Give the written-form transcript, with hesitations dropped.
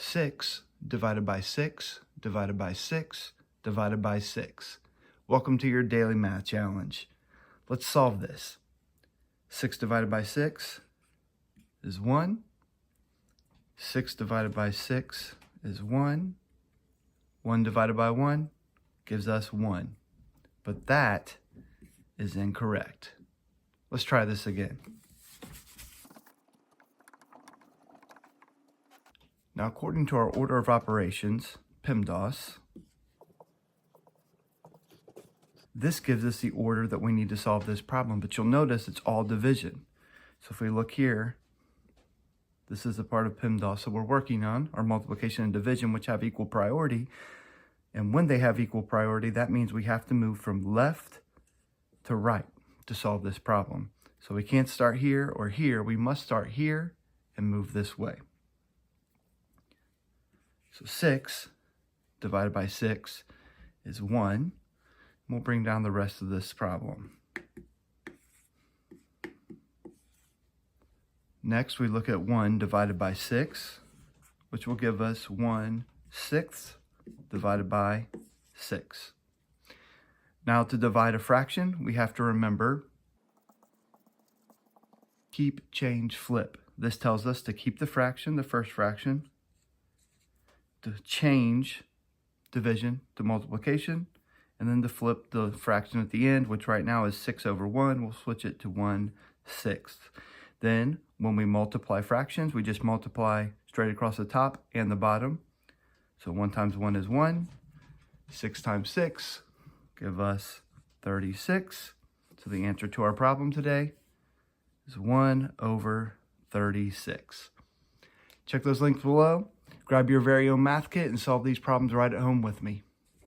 6 divided by 6 divided by 6 divided by 6. Welcome to your daily math challenge. Let's solve this. 6 divided by 6 is 1. 6 divided by 6 is 1. 1 divided by 1 gives us 1. But that is incorrect. Let's try this again. Now, according to our order of operations, PEMDAS, this gives us the order that we need to solve this problem, but you'll notice it's all division. So if we look here, this is the part of PEMDAS that we're working on, our multiplication and division, which have equal priority. And when they have equal priority, that means we have to move from left to right to solve this problem. So we can't start here or here. We must start here and move this way. So 6 divided by 6 is 1. We'll bring down the rest of this problem. Next, we look at 1 divided by 6, which will give us 1/6 divided by 6. Now, to divide a fraction, we have to remember keep, change, flip. This tells us to keep the fraction, the first fraction, to change division to multiplication, and then to flip the fraction at the end, which right now is 6 over 1. We'll switch it to 1/6. Then, when we multiply fractions, we just multiply straight across the top and the bottom. So 1 times 1 is 1. 6 times 6 give us 36. So the answer to our problem today is 1/36. Check those links below. Grab your very own math kit and solve these problems right at home with me.